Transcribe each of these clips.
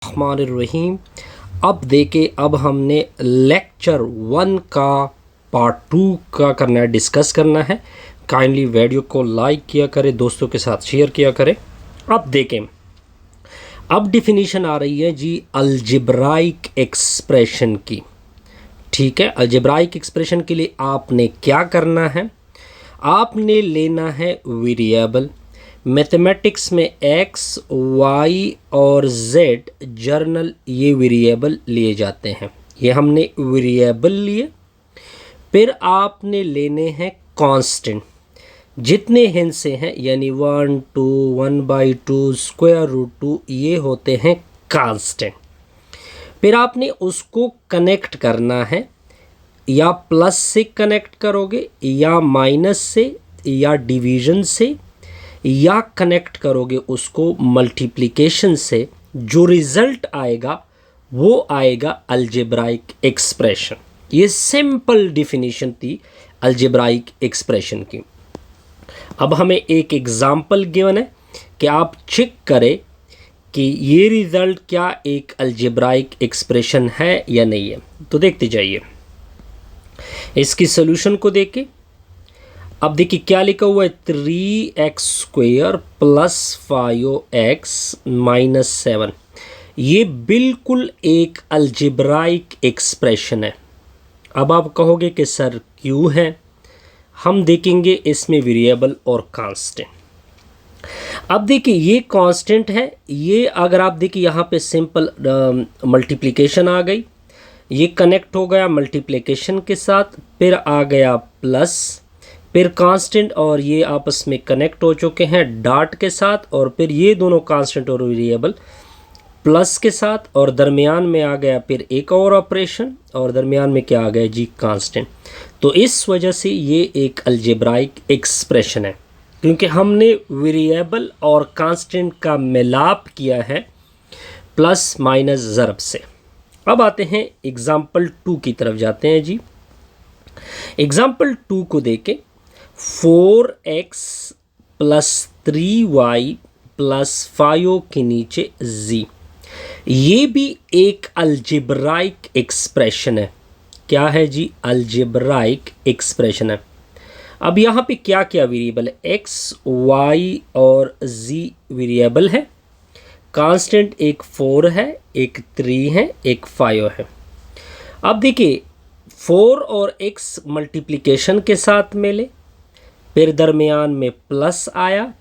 बिस्मिल्लाहिर्रहमानिर्रहीम। अब देखे, अब हमने लेक्चर 1 का पार्ट 2 का करना है, डिस्कस करना है। काइंडली वीडियो को लाइक किया करें, दोस्तों के साथ शेयर किया करें। अब देखें, अब डिफिनीशन आ रही है जी अलजेब्राइक एक्सप्रेशन की। ठीक है, अलजेब्राइक एक्सप्रेशन के लिए आपने क्या करना है, आपने लेना है वेरिएबल। मैथमेटिक्स में एक्स, वाई और जेड जर्नल ये वेरिएबल लिए जाते हैं। ये हमने वेरिएबल लिए। फिर आपने लेने हैं कांस्टेंट, जितने हिस्से हैं यानी 1, 2, 1/2, स्क्वायर रूट 2, ये होते हैं कांस्टेंट। फिर आपने उसको कनेक्ट करना है, या प्लस से कनेक्ट करोगे, या माइनस से, या डिवीजन से, या कनेक्ट करोगे उसको मल्टीप्लिकेशन से। जो रिजल्ट आएगा वो आएगा अलजेब्राइक एक्सप्रेशन। ये सिंपल डिफिनीशन थी अलजेब्राइक एक्सप्रेशन की। अब हमें एक एग्जाम्पल गिवन है कि आप चेक करें कि ये रिजल्ट क्या एक अलजेब्राइक एक्सप्रेशन है या नहीं है। तो देखते जाइए इसकी सोल्यूशन को देखें। अब देखिए क्या लिखा हुआ है, 3x² + 5x - 7। ये बिल्कुल एक अलजेब्राइक एक्सप्रेशन है। अब आप कहोगे कि सर क्यों है, हम देखेंगे इसमें वेरिएबल और कांस्टेंट। अब देखिए ये कांस्टेंट है, ये अगर आप देखिए यहाँ पे सिंपल मल्टीप्लिकेशन आ गई, ये कनेक्ट हो गया मल्टीप्लिकेशन के साथ, फिर आ गया प्लस, फिर कांस्टेंट और ये आपस में कनेक्ट हो चुके हैं डॉट के साथ, और फिर ये दोनों कांस्टेंट और वेरिएबल प्लस के साथ, और दरमियान में आ गया फिर एक और ऑपरेशन, और दरमियान में क्या आ गया जी, कांस्टेंट। तो इस वजह से ये एक अलजेब्राइक एक्सप्रेशन है, क्योंकि हमने वेरिएबल और कांस्टेंट का मिलाप किया है प्लस माइनस ज़रब से। अब आते हैं एग्जाम्पल 2 की तरफ जाते हैं जी। एग्जाम्पल 2 को देखें, 4x + 3y + 5 के नीचे z। ये भी एक अलजेब्राइक एक्सप्रेशन है। क्या है जी, अलजेब्राइक एक्सप्रेशन है। अब यहाँ पे क्या क्या वेरिएबल है, x, y और z वेरिएबल है। कांस्टेंट एक 4 है, एक 3 है, एक 5 है। अब देखिए 4 और x मल्टीप्लिकेशन के साथ मिले, फिर दरमियान में प्लस आया,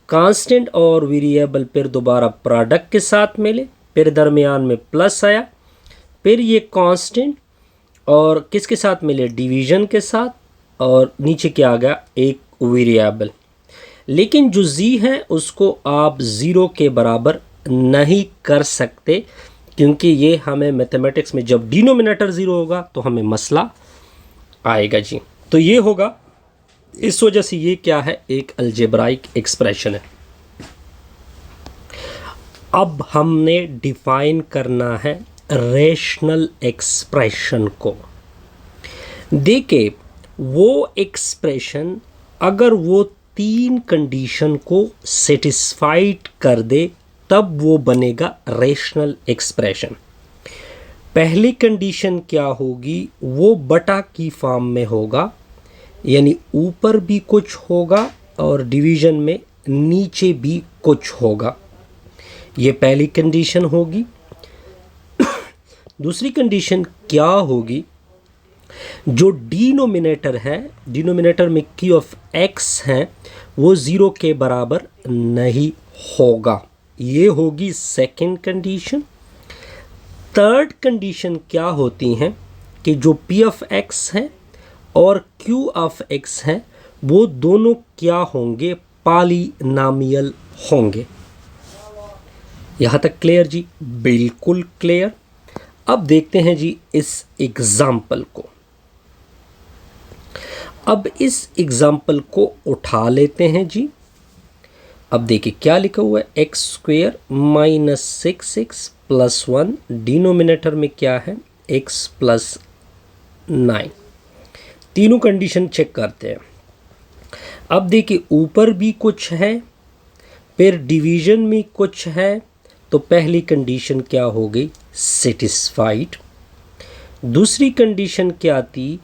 कांस्टेंट और वेरिएबल फिर दोबारा प्रोडक्ट के साथ मिले, फिर दरमियान में प्लस आया, फिर ये कांस्टेंट और किसके साथ मिले, डिवीजन के साथ, और नीचे क्या आ गया, एक वेरिएबल। लेकिन जो z है उसको आप 0 के बराबर नहीं कर सकते, क्योंकि ये हमें मैथमेटिक्स में जब डिनोमिनेटर 0 होगा तो हमें मसला आएगा जी। तो ये होगा, इस वजह से ये क्या है, एक अलजेब्राइक एक्सप्रेशन है। अब हमने डिफाइन करना है रेशनल एक्सप्रेशन को। देखिए वो एक्सप्रेशन अगर वो 3 कंडीशन को सेटिस्फाइड कर दे तब वो बनेगा रेशनल एक्सप्रेशन। पहली कंडीशन क्या होगी, वो बटा की फॉर्म में होगा, यानी ऊपर भी कुछ होगा और डिवीजन में नीचे भी कुछ होगा। ये पहली कंडीशन होगी। दूसरी कंडीशन क्या होगी, जो डिनोमिनेटर है, डिनोमिनेटर में q ऑफ x है, वो 0 के बराबर नहीं होगा। ये होगी सेकंड कंडीशन। थर्ड कंडीशन क्या होती है कि जो p ऑफ x है और q ऑफ x है वो दोनों क्या होंगे, पॉलिनोमियल होंगे। यहाँ तक क्लियर जी, बिल्कुल क्लियर। अब देखते हैं जी इस एग्जाम्पल को। अब इस एग्जाम्पल को उठा लेते हैं जी। अब देखिए क्या लिखा हुआ है, x² - 6x + 1, डिनोमिनेटर में क्या है, x + 9। तीनों कंडीशन चेक करते हैं। अब देखिए ऊपर भी कुछ है, फिर डिवीजन में कुछ है, तो पहली कंडीशन क्या हो गई, सेटिस्फाइड। दूसरी कंडीशन क्या थी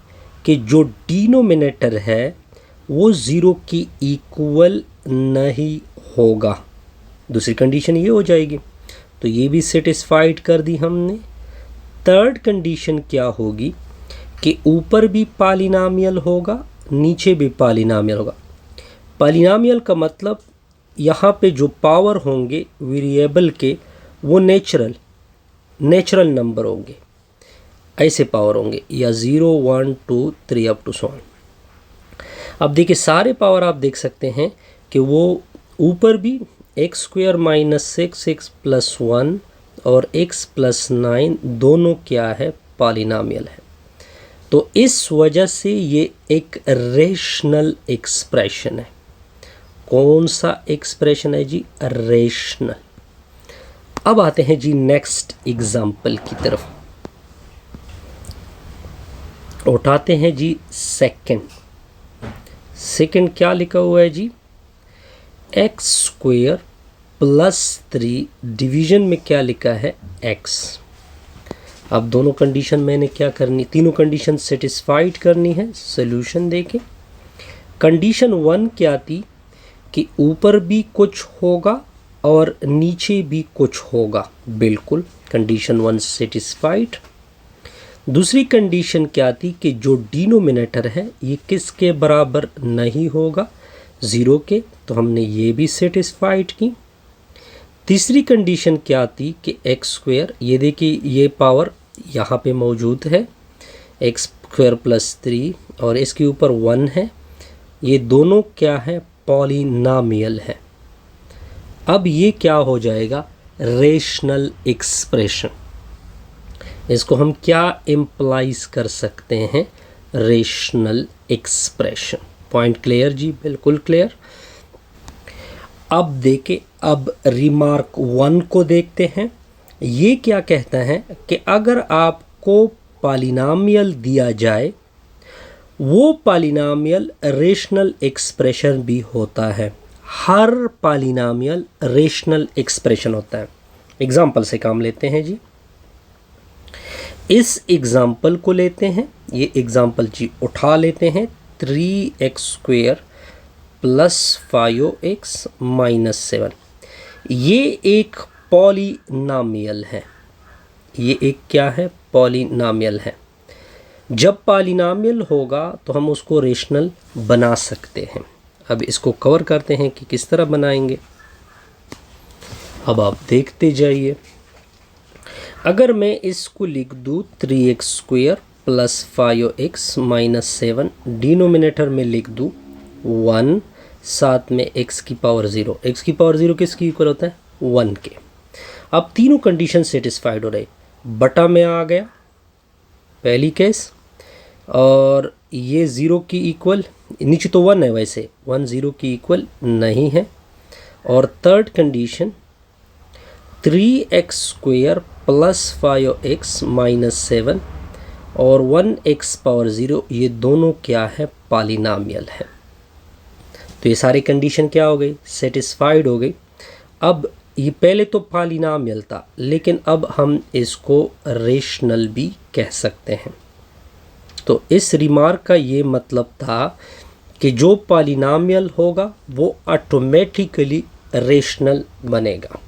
कि जो डिनोमिनेटर है वो 0 की इक्वल नहीं होगा, दूसरी कंडीशन ये हो जाएगी, तो ये भी सेटिस्फाइड कर दी हमने। थर्ड कंडीशन क्या होगी कि ऊपर भी पॉलिनॉमियल होगा, नीचे भी पॉलिनॉमियल होगा। पॉलिनॉमियल का मतलब यहाँ पे जो पावर होंगे वेरिएबल के वो नेचुरल नंबर होंगे, ऐसे पावर होंगे, या 0 1 2 3 अप टू सो ऑन। अब देखिए सारे पावर आप देख सकते हैं कि वो ऊपर भी x square minus 6 x plus 1 और x प्लस 9 दोनों क्या है, पॉलिनॉमियल है। तो इस वजह से ये एक रेशनल एक्सप्रेशन है। कौन सा एक्सप्रेशन है जी, रेशनल। अब आते हैं जी नेक्स्ट एग्जाम्पल की तरफ, उठाते हैं जी सेकंड क्या लिखा हुआ है जी, एक्स स्क्वायर प्लस 3 डिवीजन में क्या लिखा है, x। अब दोनों कंडीशन मैंने क्या करनी, तीनों कंडीशन सेटिस्फाइड करनी है सोल्यूशन देके। कंडीशन 1 क्या थी कि ऊपर भी कुछ होगा और नीचे भी कुछ होगा, बिल्कुल कंडीशन 1 सेटिस्फाइड। दूसरी कंडीशन क्या थी कि जो डिनोमिनेटर है ये किसके बराबर नहीं होगा, 0 के, तो हमने ये भी सेटिस्फाइड की। तीसरी कंडीशन क्या थी कि एक्स स्क्वायर, ये देखिए ये पावर यहाँ पे मौजूद है, एक्स स्क्वायर प्लस 3 और इसके ऊपर 1 है, ये दोनों क्या है, पॉलिनॉमियल है। अब ये क्या हो जाएगा, रेशनल एक्सप्रेशन। इसको हम क्या इम्प्लाइज कर सकते हैं, रेशनल एक्सप्रेशन। पॉइंट क्लियर जी, बिल्कुल क्लियर। अब देखें, अब रिमार्क 1 को देखते हैं। ये क्या कहता है कि अगर आपको पॉलिनॉमियल दिया जाए, वो पॉलिनॉमियल रेशनल एक्सप्रेशन भी होता है। हर पॉलिनॉमियल रेशनल एक्सप्रेशन होता है। एग्जाम्पल से काम लेते हैं जी, इस एग्जाम्पल को लेते हैं, ये एग्जाम्पल जी उठा लेते हैं, 3x square plus 5x minus 7। ये एक पॉलिनॉमियल है, ये एक क्या है, पॉलिनॉमियल है। जब पॉलिनॉमियल होगा तो हम उसको रेशनल बना सकते हैं। अब इसको कवर करते हैं कि किस तरह बनाएंगे। अब आप देखते जाइए, अगर मैं इसको लिख दूँ 3x square plus 5x minus 7, denominator में लिख दूँ 1, साथ में x की पावर 0। x की पावर 0 किसकी इक्वल होता है, 1 के। अब तीनों कंडीशन सेटिस्फाइड हो रही, बटा में आ गया पहली केस, और ये 0 की इक्वल, नीचे तो 1 है, वैसे 1 0 की इक्वल नहीं है। और third condition 3x square plus 5x minus 7 और 1x पावर 0, ये दोनों क्या है, पॉलिनॉमियल है। तो ये सारी कंडीशन क्या हो गई, सेटिस्फाइड हो गई। अब ये पहले तो पॉलिनॉमियल था, लेकिन अब हम इसको रेशनल भी कह सकते हैं। तो इस रिमार्क का ये मतलब था कि जो पॉलिनॉमियल होगा वो ऑटोमेटिकली रेशनल बनेगा।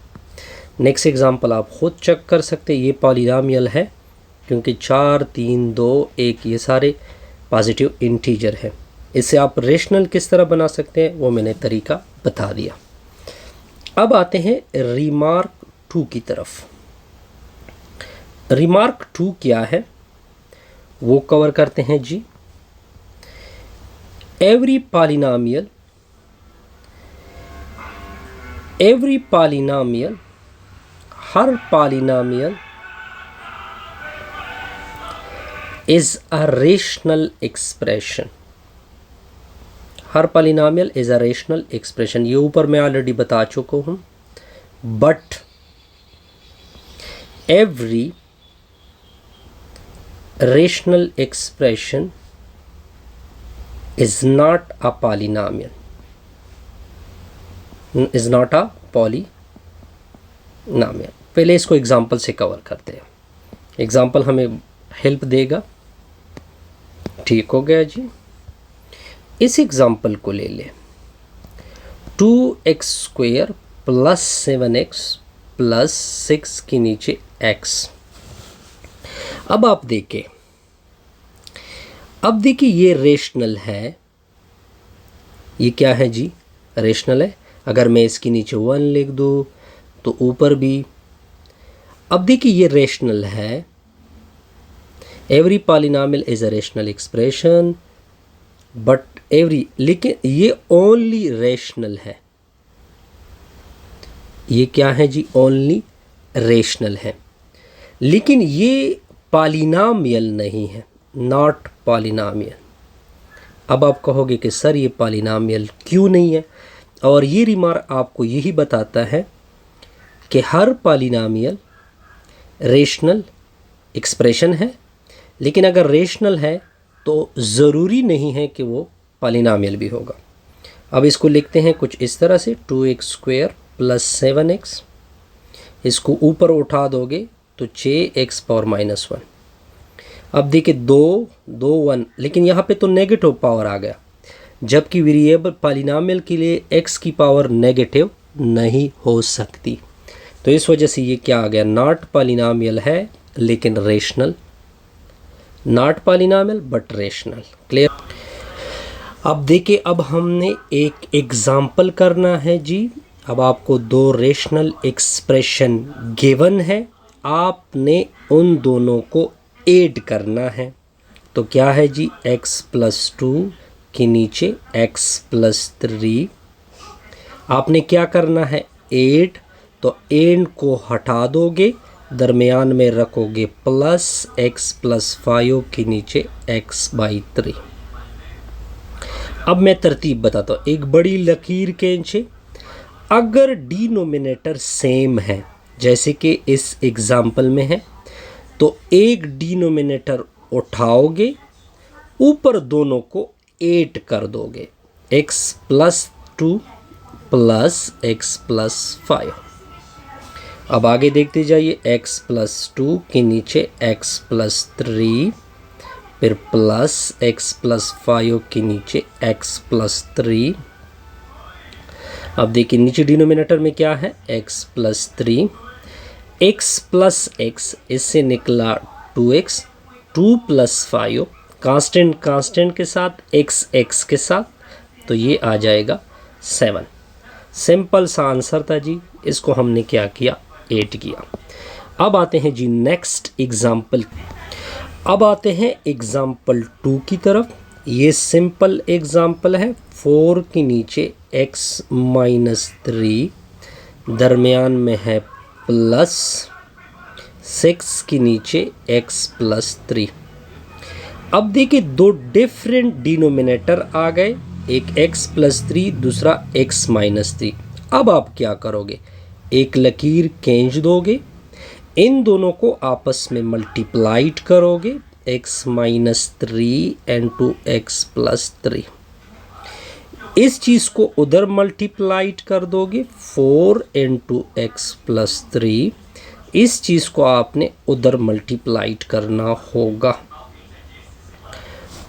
नेक्स्ट एग्जांपल आप खुद चेक कर सकते हैं, ये पॉलिनॉमियल है क्योंकि 4 3 2 1 ये सारे पॉजिटिव इंटीजर है। इसे आप रेशनल किस तरह बना सकते हैं वो मैंने तरीका बता दिया। अब आते हैं रिमार्क 2 की तरफ। रिमार्क 2 क्या है वो कवर करते हैं जी। एवरी पॉलिनॉमियल हर polynomial is a rational expression. हर polynomial is a rational expression, ये ऊपर मैं ऑलरेडी बता चुका हूं। But every rational expression is not a polynomial, is not a polynomial. नाम है। पहले इसको एग्जाम्पल से कवर करते हैं, एग्जाम्पल हमें हेल्प देगा। ठीक हो गया जी। इस एग्जाम्पल को ले लें, 2x² प्लस 7x प्लस 6 के नीचे x। अब आप देखें, अब देखिए ये रेशनल है, ये क्या है जी, रेशनल है। अगर मैं इसके नीचे 1 लिख दूँ तो ऊपर भी। अब देखिए ये रेशनल है, every polynomial is a rational expression but every, लेकिन ये ओनली रेशनल है। ये क्या है जी, ओनली रेशनल है, लेकिन ये पॉलिनॉमियल नहीं है, नॉट पॉलिनॉमियल। अब आप कहोगे कि सर ये पॉलिनॉमियल क्यों नहीं है, और ये रिमार्क आपको यही बताता है कि हर पॉलिनॉमियल रेशनल एक्सप्रेशन है, लेकिन अगर रेशनल है तो ज़रूरी नहीं है कि वो पॉलिनॉमियल भी होगा। अब इसको लिखते हैं कुछ इस तरह से, 2x² प्लस 7x, इसको ऊपर उठा दोगे तो 6x पावर -1। अब देखिए 2 2 1, लेकिन यहाँ पे तो नेगेटिव पावर आ गया, जबकि वेरिएबल पॉलिनॉमियल के लिए x की पावर नेगेटिव नहीं हो सकती। तो इस वजह से ये क्या आ गया, नॉट पॉलिनॉमियल है लेकिन rational, not polynomial but rational. Clear. अब देखिए, अब हमने एक एग्जाम्पल करना है जी। अब आपको 2 रेशनल एक्सप्रेशन गिवन है, आपने उन दोनों को ऐड करना है। तो क्या है जी, x + 2 के नीचे x + 3। आपने क्या करना है, ऐड, तो एंड को हटा दोगे, दरमियान में रखोगे प्लस x + 5 के नीचे x/3। अब मैं तरतीब बताता हूँ, एक बड़ी लकीर खींचे। अगर डिनोमिनेटर सेम है, जैसे कि इस एग्जाम्पल में है, तो एक डिनोमिनेटर उठाओगे, ऊपर दोनों को ऐड कर दोगे, x + 2 प्लस x + 5। अब आगे देखते जाइए, x + 2 के नीचे x + 3, फिर प्लस x + 5 के नीचे x + 3। अब देखिए नीचे डिनोमिनेटर में क्या है, x + 3, x + x, इससे निकला 2x, 2 + 5, कांस्टेंट कांस्टेंट के साथ, x x के साथ, तो ये आ जाएगा 7। सिंपल सा आंसर था जी, इसको हमने क्या किया, ऐड किया। अब आते हैं जी नेक्स्ट एग्जाम्पल। अब आते हैं एग्जाम्पल 2 की तरफ। ये सिंपल एग्जाम्पल है, 4 के नीचे x - 3, दरमियान में है प्लस 6 के नीचे x + 3। अब देखिए 2 डिफरेंट डिनोमिनेटर आ गए, एक x + 3, दूसरा x - 3। अब आप क्या करोगे, एक लकीर खींच दोगे, इन दोनों को आपस में मल्टीप्लाइड करोगे, x - 3 × x + 3। इस चीज़ को उधर मल्टीप्लाइड कर दोगे, 4 × x + 3। इस चीज़ को आपने उधर मल्टीप्लाइड करना होगा।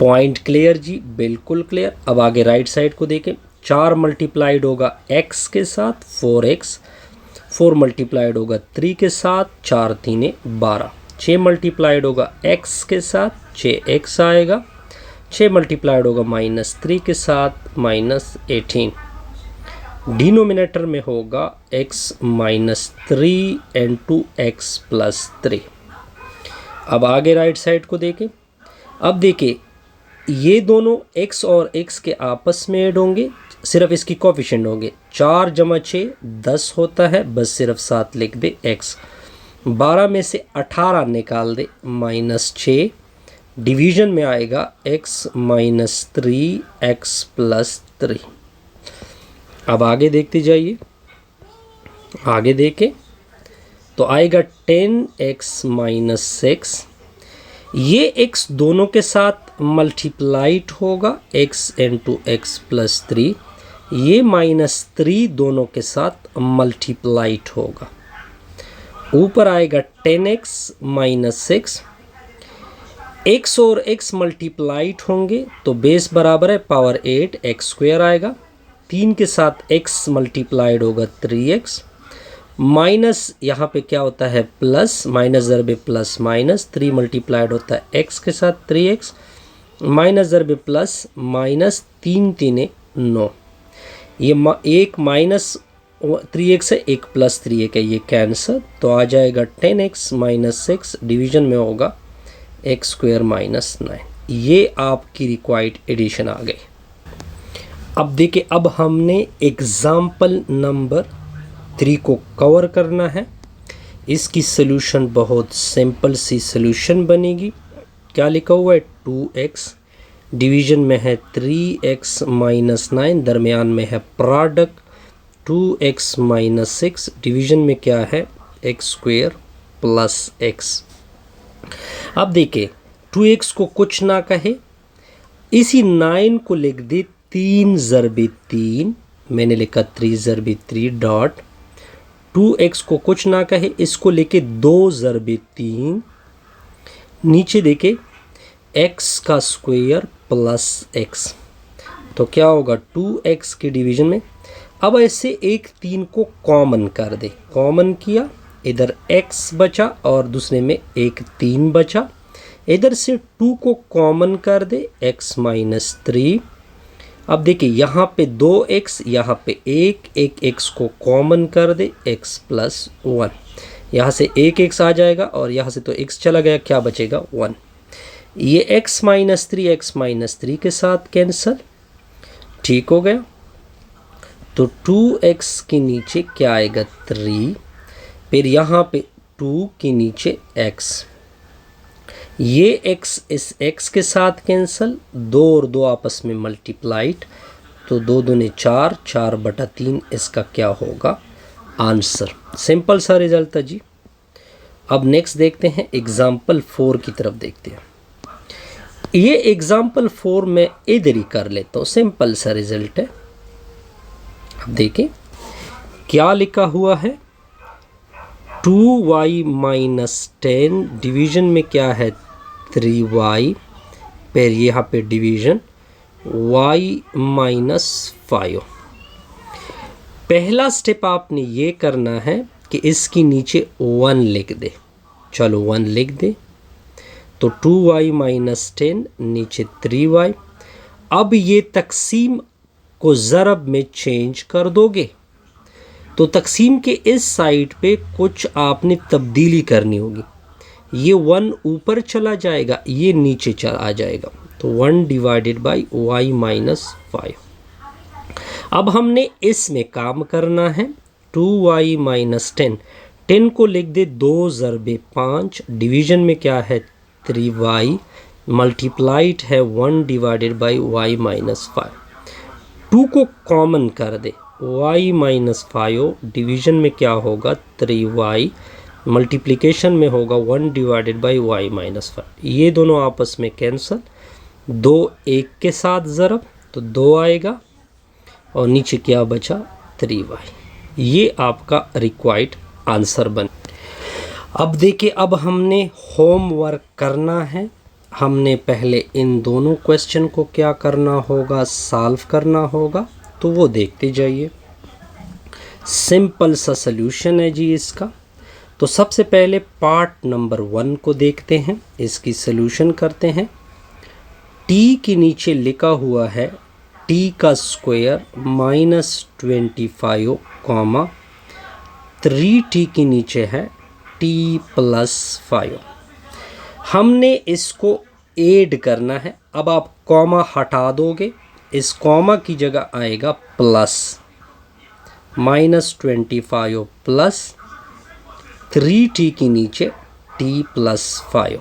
पॉइंट क्लियर जी, बिल्कुल क्लियर। अब आगे राइट साइड को देखें, 4 मल्टीप्लाइड होगा x के साथ 4x, 4 मल्टीप्लाइड होगा 3 के साथ, 4 × 3 = 12, 6 मल्टीप्लाइड होगा x के साथ 6x आएगा, 6 मल्टीप्लाइड होगा -3 के साथ -18। डिनोमिनेटर में होगा x - 3 × x + 3। अब आगे राइट साइड को देखें, अब देखिए ये दोनों x और x के आपस में ऐड होंगे, सिर्फ इसकी कोफिशिएंट होंगे, 4 + 6 10 होता है, बस सिर्फ 7 लिख दे x। 12 में से 18 निकाल दे, -6, डिवीजन में आएगा x - 3 x + 3। अब आगे देखते जाइए, आगे देखें तो आएगा 10x - 6, ये x दोनों के साथ मल्टीप्लाइड होगा, x × x + 3, ये -3 दोनों के साथ मल्टीप्लाइड होगा। ऊपर आएगा 10x माइनस 6, x और x मल्टीप्लाइड होंगे तो बेस बराबर है पावर 8 x स्क्वायर आएगा, 3 के साथ x मल्टीप्लाइड होगा 3x, माइनस यहाँ पे क्या होता है प्लस, माइनस ज़रबे प्लस माइनस, 3 मल्टीप्लाइड होता है x के साथ 3x, माइनस ज़रबे प्लस माइनस, 3 3 9, ये एक माइनस 3x है, एक प्लस 3 है, ये कैंसर, तो आ जाएगा 10x माइनस 6, डिवीजन में होगा x स्क्वायर माइनस 9। ये आपकी रिक्वायर्ड एडिशन आ गई। अब देखिए, अब हमने एग्जाम्पल नंबर 3 को कवर करना है। इसकी सॉल्यूशन बहुत सिंपल सी सॉल्यूशन बनेगी। क्या लिखा हुआ है 2x, डिवीजन में है 3x माइनस 9, दरमियान में है प्रोडक्ट 2x माइनस 6, डिवीजन में क्या है x स्क्वायर प्लस x। अब देखिए 2x को कुछ ना कहे, इसी 9 को लिख दे 3 ज़रबे 3, मैंने लिखा 3 ज़रबे 3 डॉट, 2x को कुछ ना कहे, इसको लेके 2 ज़रबे 3, नीचे देखे x का स्क्वायर प्लस x, तो क्या होगा 2x के डिवीजन में। अब ऐसे एक 3 को कॉमन कर दे, कॉमन किया, इधर x बचा और दूसरे में एक 3 बचा, इधर से 2 को कॉमन कर दे x माइनस 3। अब देखिए यहाँ पे 2x, यहाँ पे एक x को कॉमन कर दे x प्लस 1, यहाँ से एक x आ जाएगा और यहाँ से तो x चला गया, क्या बचेगा 1। ये x माइनस 3 के साथ कैंसल, ठीक हो गया। तो 2x के नीचे क्या आएगा 3, फिर यहाँ पे 2 के नीचे x, ये x इस x के साथ कैंसल, 2 और 2 आपस में मल्टीप्लाइड, तो 2 दूने 4, 4/3 इसका क्या होगा आंसर। सिंपल सा रिजल्ट था जी। अब नेक्स्ट देखते हैं एग्जाम्पल 4 की तरफ देखते हैं। ये एग्जाम्पल 4 में इधर ही कर लेता हूँ, सिंपल सा रिजल्ट है। अब देखें क्या लिखा हुआ है 2y माइनस 10, डिवीजन में क्या है 3y, फिर यहाँ पे डिवीजन y माइनस 5। पहला स्टेप आपने ये करना है कि इसकी नीचे 1 लिख दे, चलो 1 लिख दे, तो 2y माइनस 10 नीचे 3y। अब ये तकसीम को ज़रब में चेंज कर दोगे तो तकसीम के इस साइड पे कुछ आपने तब्दीली करनी होगी, ये 1 ऊपर चला जाएगा, ये नीचे चला आ जाएगा, तो 1 डिवाइडेड बाई y माइनस 5। अब हमने इसमें काम करना है 2y माइनस 10, 10 को लिख दे 2 ज़रबे 5, डिवीजन में क्या है 3y, मल्टीप्लाइड है 1 डिवाइडेड बाई y माइनस 5। 2 को कॉमन कर दे, y माइनस 5, डिवीजन में क्या होगा 3y, मल्टीप्लिकेशन में होगा 1 डिवाइडेड बाई y माइनस 5। ये दोनों आपस में कैंसल, 2 1 के साथ ज़रब, तो 2 आएगा और नीचे क्या बचा 3y। ये आपका रिक्वायर्ड आंसर बन। अब देखिए, अब हमने होमवर्क करना है। हमने पहले इन दोनों क्वेश्चन को क्या करना होगा, सॉल्व करना होगा, तो वो देखते जाइए। सिंपल सा सल्यूशन है जी इसका। तो सबसे पहले पार्ट नंबर 1 को देखते हैं, इसकी सल्यूशन करते हैं। t के नीचे लिखा हुआ है t का स्क्वायर माइनस 25 कॉमा 3t के नीचे है t प्लस 5। हमने इसको ऐड करना है। अब आप कॉमा हटा दोगे, इस कॉमा की जगह आएगा प्लस, माइनस 25 प्लस 3t के नीचे t प्लस 5।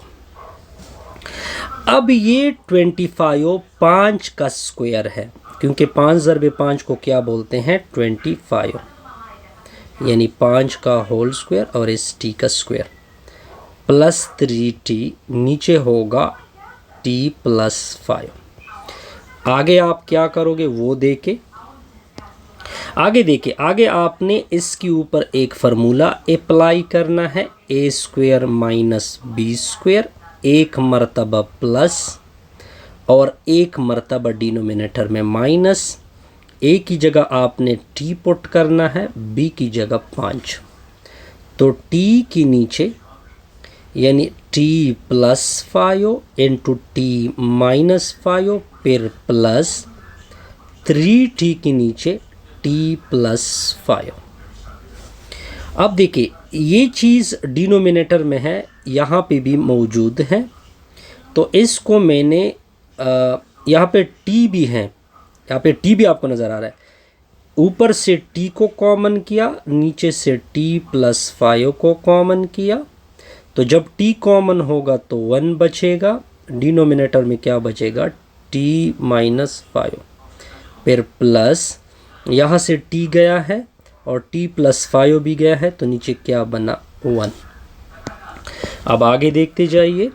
अब ये 25 5 का स्क्वायर है, क्योंकि 5 ज़रबे 5 को क्या बोलते हैं 25, यानी 5 का होल स्क्वायर और इस t का स्क्वायर, प्लस 3t नीचे होगा t प्लस 5। आगे आप क्या करोगे वो देके। आगे देखिए, आगे आपने इसके ऊपर एक फार्मूला अप्लाई करना है, ए स्क्वायर माइनस बी स्क्वायर, एक मर्तबा प्लस और एक मर्तबा डिनोमिनेटर में माइनस। ए की जगह आपने टी पुट करना है, बी की जगह 5। तो टी की नीचे यानी T plus 5 into T minus 5 फिर प्लस 3t के नीचे t प्लस 5। अब देखिए ये चीज़ डिनोमिनेटर में है, यहाँ पे भी मौजूद है, तो इसको मैंने यहाँ पे t भी है, यहाँ पे t भी आपको नज़र आ रहा है, ऊपर से t को कॉमन किया, नीचे से t प्लस 5 को कॉमन किया, तो जब t कॉमन होगा तो 1 बचेगा, डिनोमिनेटर में क्या बचेगा t माइनस 5, फिर प्लस यहाँ से t गया है और t प्लस 5 भी गया है, तो नीचे क्या बना 1। अब आगे देखते जाइए,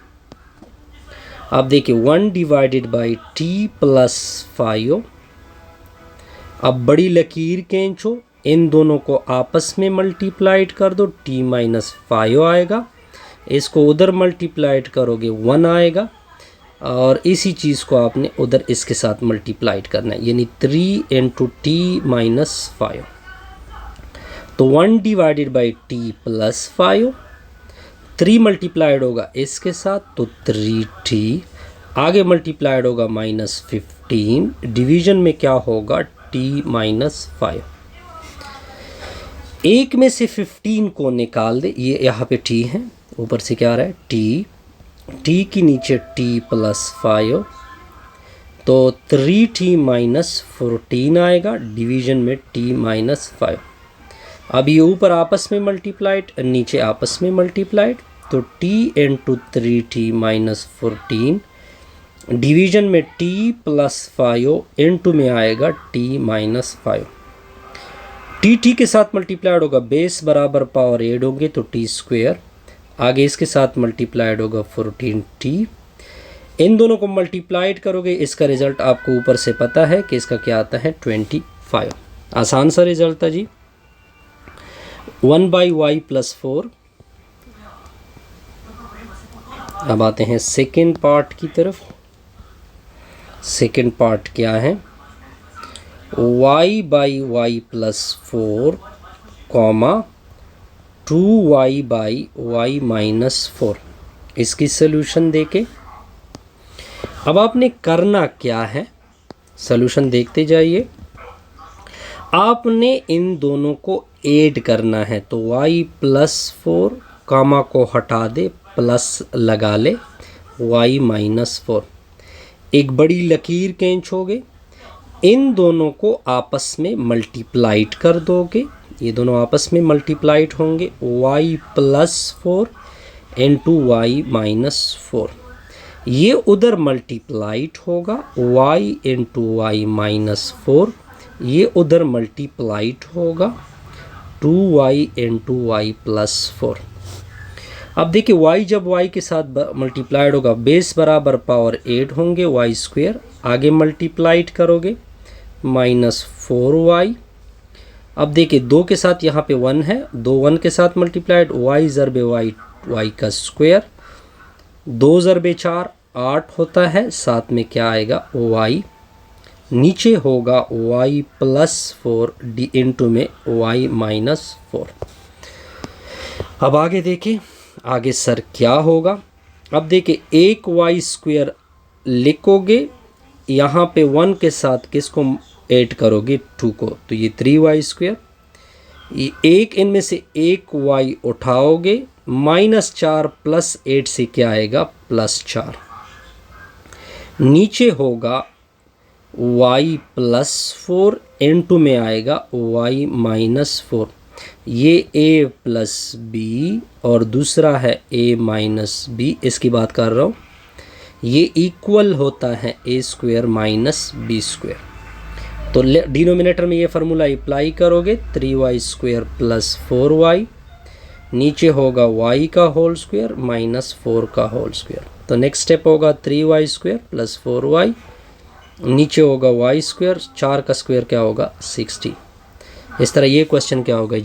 अब देखिए 1 डिवाइडेड बाई t प्लस 5। अब बड़ी लकीर खींचो, इन दोनों को आपस में मल्टीप्लाइड कर दो, t माइनस 5 आएगा, इसको उधर मल्टीप्लाइड करोगे 1 आएगा, और इसी चीज़ को आपने उधर इसके साथ मल्टीप्लाइड करना है, यानी 3 इंटू टी माइनस 5। तो 1 divided by T plus 5, 3 multiplied होगा इसके साथ तो 3t, आगे मल्टीप्लाइड होगा माइनस 15, डिवीजन में क्या होगा t माइनस 5। एक में से 15 को निकाल दे, ये यहाँ पे t है, ऊपर से क्या आ रहा है t की नीचे t प्लस 5, तो 3t माइनस 14 आएगा, डिवीजन में t माइनस 5। अब ये ऊपर आपस में मल्टीप्लाइड, नीचे आपस में मल्टीप्लाइड, तो t into 3t minus 14, division में t प्लस 5 इंटू में आएगा t माइनस 5। t के साथ मल्टीप्लाइड होगा, बेस बराबर पावर ऐड होंगे तो t स्क्वायर, आगे इसके साथ मल्टीप्लाइड होगा 14t, इन दोनों को मल्टीप्लाइड करोगे, इसका रिज़ल्ट आपको ऊपर से पता है कि इसका क्या आता है 25। आसान सा रिज़ल्ट था जी। 1 बाई वाई प्लस 4। अब आते हैं सेकेंड पार्ट की तरफ। सेकेंड पार्ट क्या है, y by Y plus 4 comma 2y by Y minus 4, इसकी सल्यूशन देके अब आपने करना क्या है, सल्यूशन देखते जाइए। आपने इन दोनों को ऐड करना है, तो y प्लस 4 कामा को हटा दे, प्लस लगा ले y माइनस 4, एक बड़ी लकीर खींचोगे, इन दोनों को आपस में मल्टीप्लाइड कर दोगे, ये दोनों आपस में मल्टीप्लाइड होंगे, y plus 4 into Y minus 4, ये उधर मल्टीप्लाइड होगा, y इंटू वाई माइनस 4, ये उधर मल्टीप्लाइड होगा 2y इंटू वाई प्लस 4। अब देखिए y जब y के साथ मल्टीप्लाइड होगा, बेस बराबर पावर 8 होंगे, y स्क्वायर, आगे मल्टीप्लाइड करोगे माइनस 4y। अब देखिए 2 के साथ यहाँ पे 1 है, 2 1 के साथ मल्टीप्लाइड, y ज़रबे y का स्क्वायर, 2 ज़रबे 4 8 होता है, साथ में क्या आएगा y, नीचे होगा y प्लस 4 डी इंटू में y माइनस 4। अब आगे देखिए, आगे सर क्या होगा। अब देखिए एक y स्क्वायर लिखोगे, यहाँ पे 1 के साथ किसको ऐड करोगे 2 को, तो ये 3y स्क्वायर, ये एक इनमें से एक y उठाओगे, माइनस 4 प्लस 8 से क्या आएगा प्लस 4, नीचे होगा y प्लस 4 इंटू में आएगा y माइनस 4, ये a प्लस बी और दूसरा है a माइनस बी, इसकी बात कर रहा हूँ, ये इक्वल होता है a square minus B square. तो डिनोमिनेटर में ये फार्मूला अप्लाई करोगे, 3y स्क्वायर प्लस 4y, नीचे होगा y का होल स्क्वायर माइनस 4 का होल स्क्वायर। तो नेक्स्ट स्टेप होगा 3y स्क्वायर प्लस 4y, नीचे होगा y स्क्वायर, 4 का स्क्वायर क्या होगा 60, इस तरह ये क्वेश्चन क्या होगा जी?